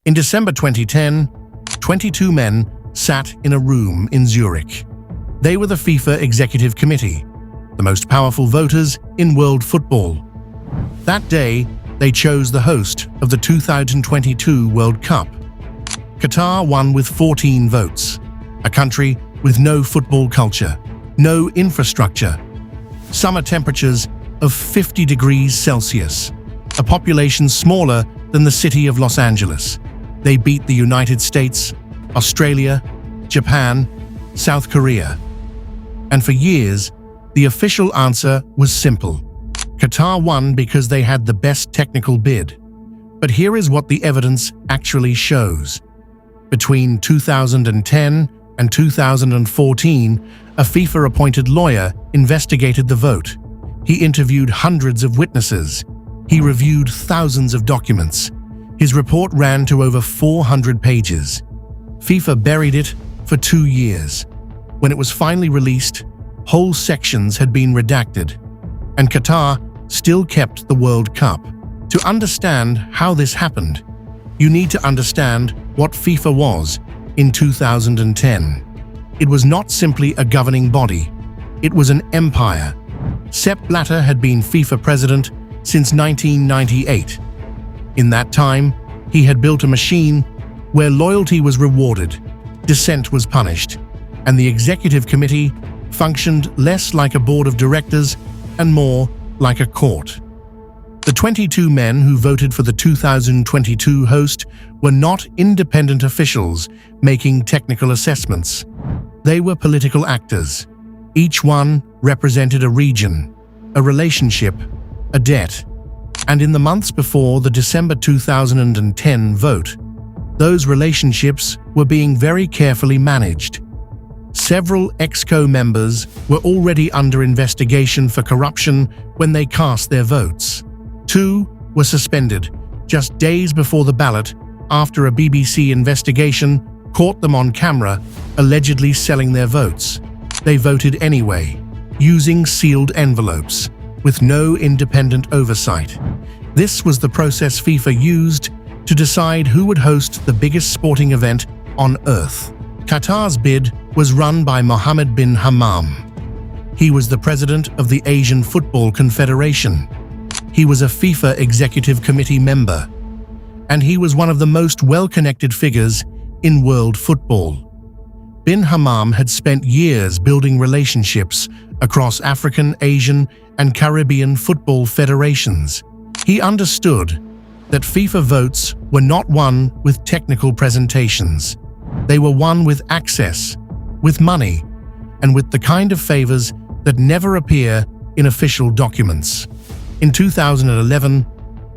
In December 2010, 22 men sat in a room in Zurich. They were the FIFA Executive Committee, the most powerful voters in world football. That day, they chose the host of the 2022 World Cup. Qatar won with 14 votes, a country with no football culture, no infrastructure, summer temperatures of 50 degrees Celsius, a population smaller than the city of Los Angeles. They beat the United States, Australia, Japan, South Korea. And for years, the official answer was simple. Qatar won because they had the best technical bid. But here is what the evidence actually shows. Between 2010 and 2014, a FIFA-appointed lawyer investigated the vote. He interviewed hundreds of witnesses. He reviewed thousands of documents. His report ran to over 400 pages. FIFA buried it for 2 years. When it was finally released, whole sections had been redacted, and Qatar still kept the World Cup. To understand how this happened, you need to understand what FIFA was in 2010. It was not simply a governing body. It was an empire. Sepp Blatter had been FIFA president since 1998. In that time, he had built a machine where loyalty was rewarded, dissent was punished, and the executive committee functioned less like a board of directors and more like a court. The 22 men who voted for the 2022 host were not independent officials making technical assessments. They were political actors. Each one represented a region, a relationship, a debt. And in the months before the December 2010 vote, those relationships were being very carefully managed. Several ExCo members were already under investigation for corruption when they cast their votes. 2 were suspended just days before the ballot after a BBC investigation caught them on camera allegedly selling their votes. They voted anyway, using sealed envelopes, with no independent oversight. This was the process FIFA used to decide who would host the biggest sporting event on Earth. Qatar's bid was run by Mohammed bin Hammam. He was the president of the Asian Football Confederation. He was a FIFA Executive Committee member, and he was one of the most well-connected figures in world football. Bin Hammam had spent years building relationships across African, Asian, and Caribbean football federations. He understood that FIFA votes were not won with technical presentations. They were won with access, with money, and with the kind of favors that never appear in official documents. In 2011,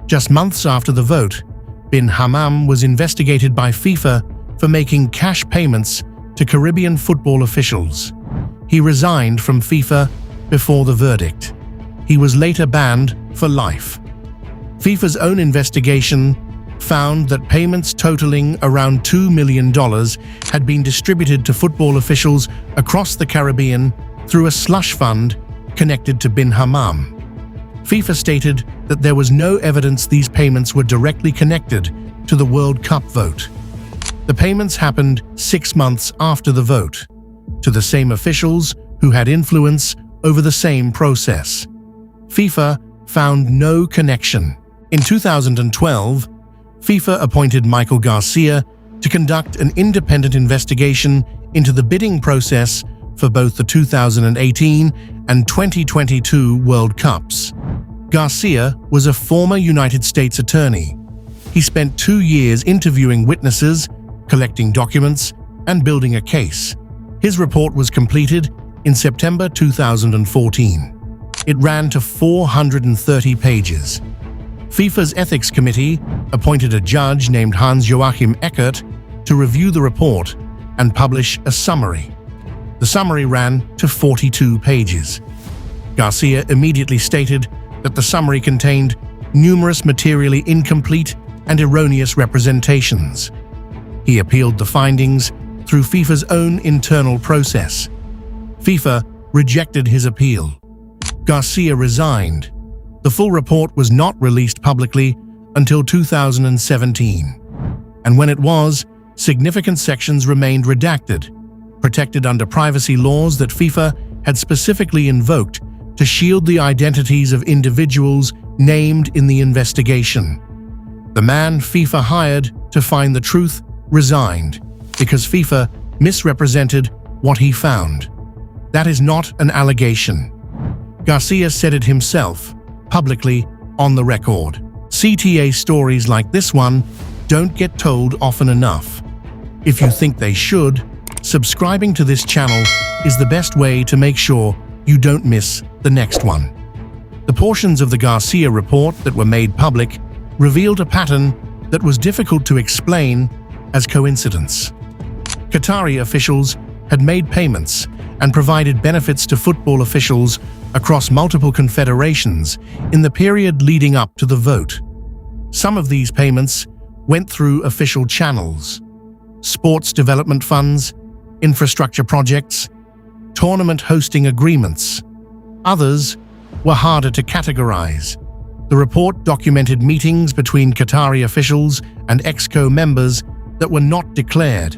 just months after the vote, bin Hammam was investigated by FIFA for making cash payments to Caribbean football officials. He resigned from FIFA before the verdict. He was later banned for life. FIFA's own investigation found that payments totaling around $2 million had been distributed to football officials across the Caribbean through a slush fund connected to bin Hammam. FIFA stated that there was no evidence these payments were directly connected to the World Cup vote. The payments happened 6 months after the vote, to the same officials who had influence over the same process. FIFA found no connection. In 2012, FIFA appointed Michael Garcia to conduct an independent investigation into the bidding process for both the 2018 and 2022 World Cups. Garcia was a former United States attorney. He spent 2 years interviewing witnesses, collecting documents, and building a case. His report was completed in September 2014. It ran to 430 pages. FIFA's Ethics Committee appointed a judge named Hans-Joachim Eckert to review the report and publish a summary. The summary ran to 42 pages. Garcia immediately stated that the summary contained numerous materially incomplete and erroneous representations. He appealed the findings through FIFA's own internal process. FIFA rejected his appeal. Garcia resigned. The full report was not released publicly until 2017. and when it was, significant sections remained redacted, protected under privacy laws that FIFA had specifically invoked to shield the identities of individuals named in the investigation. The man FIFA hired to find the truth resigned because FIFA misrepresented what he found. That is not an allegation. Garcia said it himself, publicly, on the record. CTA stories like this one don't get told often enough. If you think they should, subscribing to this channel is the best way to make sure you don't miss the next one. The portions of the Garcia report that were made public revealed a pattern that was difficult to explain as coincidence. Qatari officials had made payments and provided benefits to football officials across multiple confederations in the period leading up to the vote. Some of these payments went through official channels: sports development funds, infrastructure projects, tournament hosting agreements. Others were harder to categorize. The report documented meetings between Qatari officials and EXCO members that were not declared.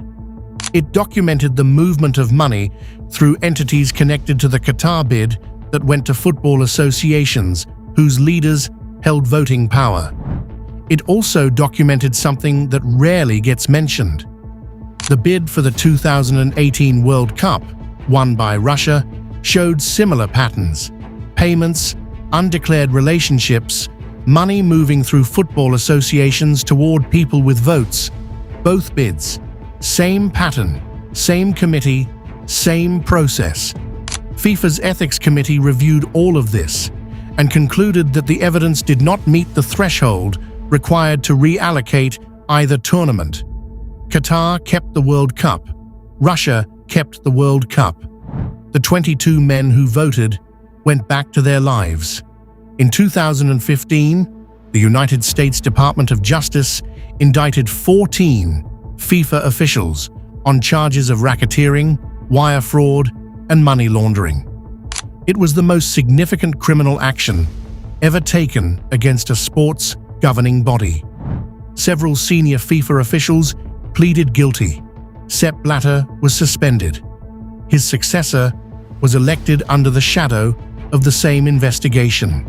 It documented the movement of money through entities connected to the Qatar bid that went to football associations whose leaders held voting power. It also documented something that rarely gets mentioned. The bid for the 2018 World Cup, won by Russia, showed similar patterns: payments, undeclared relationships, money moving through football associations toward people with votes. Both bids. Same pattern, same committee, same process. FIFA's Ethics Committee reviewed all of this and concluded that the evidence did not meet the threshold required to reallocate either tournament. Qatar kept the World Cup. Russia kept the World Cup. The 22 men who voted went back to their lives. In 2015, the United States Department of Justice indicted 14 FIFA officials on charges of racketeering, wire fraud, and money laundering. It was the most significant criminal action ever taken against a sports governing body. Several senior FIFA officials pleaded guilty. Sepp Blatter was suspended. His successor was elected under the shadow of the same investigation.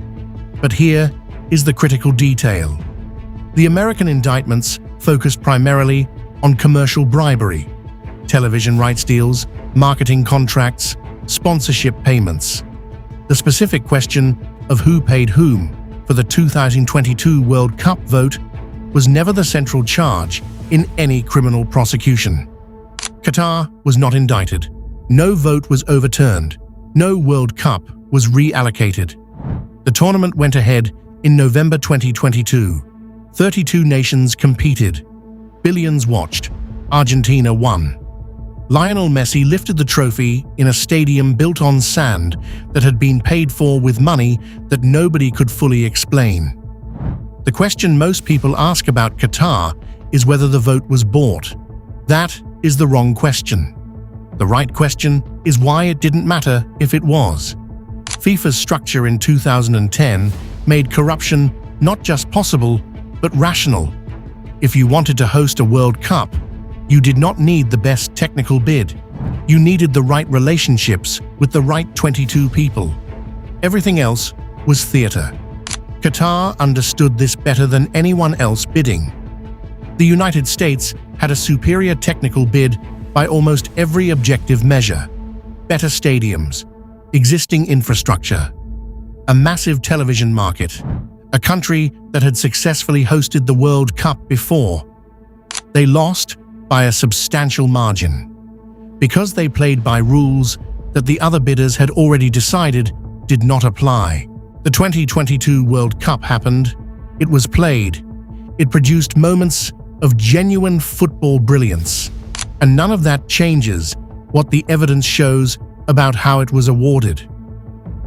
But here is the critical detail. The American indictments focused primarily on commercial bribery, television rights deals, marketing contracts, sponsorship payments. The specific question of who paid whom for the 2022 World Cup vote was never the central charge in any criminal prosecution. Qatar was not indicted. No vote was overturned. No World Cup was reallocated. The tournament went ahead in November 2022. 32 nations competed. Billions watched. Argentina won. Lionel Messi lifted the trophy in a stadium built on sand that had been paid for with money that nobody could fully explain. The question most people ask about Qatar is whether the vote was bought. That is the wrong question. The right question is why it didn't matter if it was. FIFA's structure in 2010 made corruption not just possible, but rational. If you wanted to host a World Cup, you did not need the best technical bid. You needed the right relationships with the right 22 people. Everything else was theater. Qatar understood this better than anyone else bidding. The United States had a superior technical bid by almost every objective measure: better stadiums, existing infrastructure, a massive television market, a country that had successfully hosted the World Cup before. They lost by a substantial margin because they played by rules that the other bidders had already decided did not apply. The 2022 World Cup happened. It was played. It produced moments of genuine football brilliance. And none of that changes what the evidence shows about how it was awarded.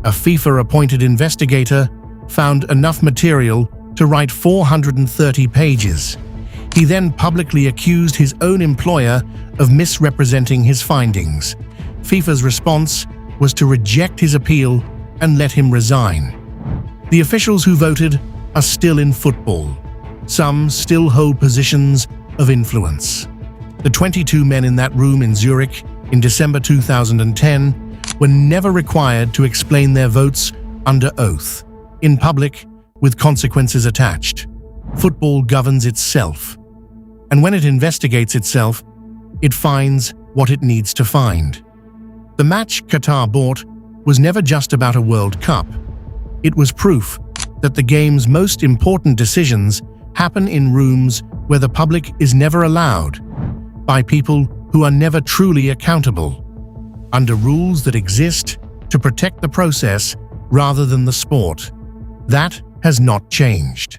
A FIFA-appointed investigator found enough material to write 430 pages. He then publicly accused his own employer of misrepresenting his findings. FIFA's response was to reject his appeal and let him resign. The officials who voted are still in football. Some still hold positions of influence. The 22 men in that room in Zurich in December 2010 were never required to explain their votes under oath, in public, with consequences attached. Football governs itself, and when it investigates itself, it finds what it needs to find. The match Qatar bought was never just about a World Cup. It was proof that the game's most important decisions happen in rooms where the public is never allowed, by people who are never truly accountable, under rules that exist to protect the process rather than the sport. That has not changed.